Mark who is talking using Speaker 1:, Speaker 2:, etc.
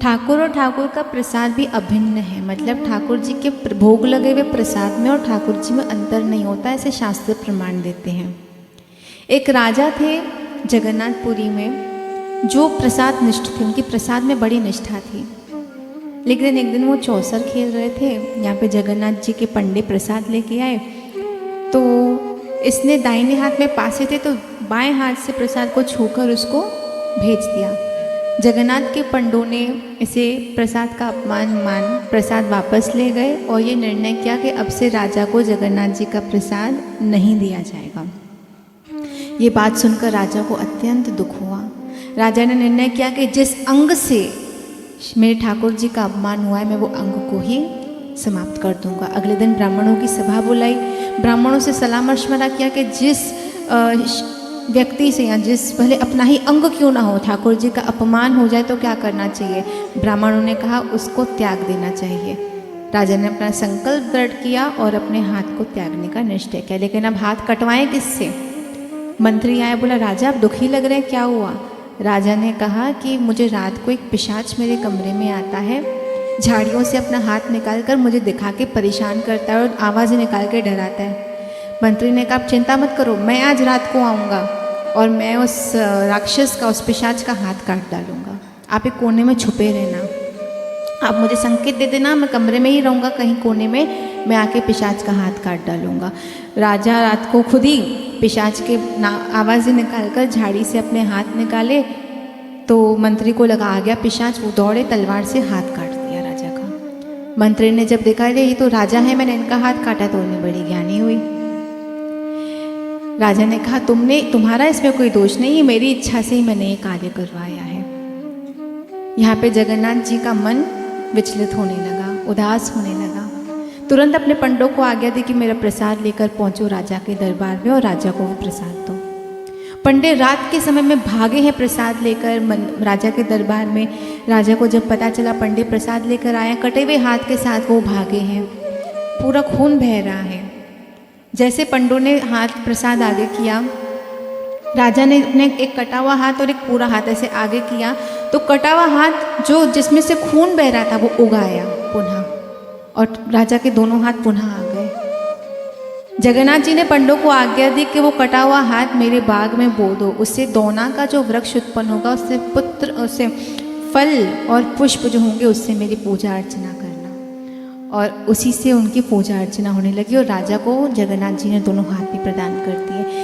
Speaker 1: ठाकुर और ठाकुर का प्रसाद भी अभिन्न है, मतलब ठाकुर जी के भोग लगे हुए प्रसाद में और ठाकुर जी में अंतर नहीं होता, ऐसे शास्त्र प्रमाण देते हैं। एक राजा थे जगन्नाथपुरी में जो प्रसाद निष्ठ थे, उनकी प्रसाद में बड़ी निष्ठा थी। लेकिन एक दिन वो चौसर खेल रहे थे, यहाँ पे जगन्नाथ जी के पंडे प्रसाद लेके आए, तो इसने दाहिने हाथ में पासे थे तो बाएं हाथ से प्रसाद को छूकर उसको भेज दिया। जगन्नाथ के पंडों ने इसे प्रसाद का अपमान मान प्रसाद वापस ले गए और ये निर्णय किया कि अब से राजा को जगन्नाथ जी का प्रसाद नहीं दिया जाएगा। ये बात सुनकर राजा को अत्यंत दुख हुआ। राजा ने निर्णय किया कि जिस अंग से मेरे ठाकुर जी का अपमान हुआ है मैं वो अंग को ही समाप्त कर दूंगा। अगले दिन ब्राह्मणों की सभा बुलाई, ब्राह्मणों से सलाह मशवरा किया कि जिस व्यक्ति से या जिस भले अपना ही अंग क्यों ना हो ठाकुर जी का अपमान हो जाए तो क्या करना चाहिए। ब्राह्मणों ने कहा उसको त्याग देना चाहिए। राजा ने अपना संकल्प दृढ़ किया और अपने हाथ को त्यागने का निश्चय किया। लेकिन अब हाथ कटवाएं किससे? मंत्री आया, बोला राजा आप दुखी लग रहे हैं, क्या हुआ? राजा ने कहा कि मुझे रात को एक पिशाच मेरे कमरे में आता है, झाड़ियों से अपना हाथ निकाल कर मुझे दिखा के परेशान करता है और आवाज़ें निकाल के डराता है। मंत्री ने कहा आप चिंता मत करो, मैं आज रात को आऊँगा और मैं उस राक्षस का, उस पिशाच का हाथ काट डालूँगा। आप एक कोने में छुपे रहना, आप मुझे संकेत दे देना, मैं कमरे में ही रहूँगा कहीं कोने में, मैं आके पिशाच का हाथ काट डालूँगा। राजा रात को खुद ही पिशाच के आवाज़ें निकालकर झाड़ी से अपने हाथ निकाले तो मंत्री को लगा आ गया पिशाच, वो दौड़े तलवार से हाथ काट दिया राजा का। मंत्री ने जब देखा ये तो राजा है, मैंने इनका हाथ काटा, तो उन्हें बड़ी ज्ञानी हुई। राजा ने कहा तुम्हारा इसमें कोई दोष नहीं है, मेरी इच्छा से ही मैंने ये कार्य करवाया है। यहाँ पे जगन्नाथ जी का मन विचलित होने लगा, उदास होने लगा। तुरंत अपने पंडों को आज्ञा दी कि मेरा प्रसाद लेकर पहुंचो राजा के दरबार में और राजा को वो प्रसाद दो। पंडे रात के समय में भागे हैं प्रसाद लेकर राजा के दरबार में। राजा को जब पता चला पंडे प्रसाद लेकर आए, कटे हुए हाथ के साथ वो भागे हैं, पूरा खून बह रहा है। जैसे पंडों ने हाथ प्रसाद आगे किया, राजा ने अपने एक कटा हुआ हाथ और एक पूरा हाथ ऐसे आगे किया तो कटा हुआ हाथ जो जिसमें से खून बह रहा था वो उगाया पुनः, और राजा के दोनों हाथ पुनः आ गए। जगन्नाथ जी ने पंडों को आज्ञा दी कि वो कटा हुआ हाथ मेरे बाग में बो दो, उससे दोना का जो वृक्ष उत्पन्न होगा उससे पुत्र, उससे फल और पुष्प जो होंगे उससे मेरी पूजा अर्चना करना। और उसी से उनकी पूजा अर्चना होने लगी और राजा को जगन्नाथ जी ने दोनों हाथ भी प्रदान कर दिए।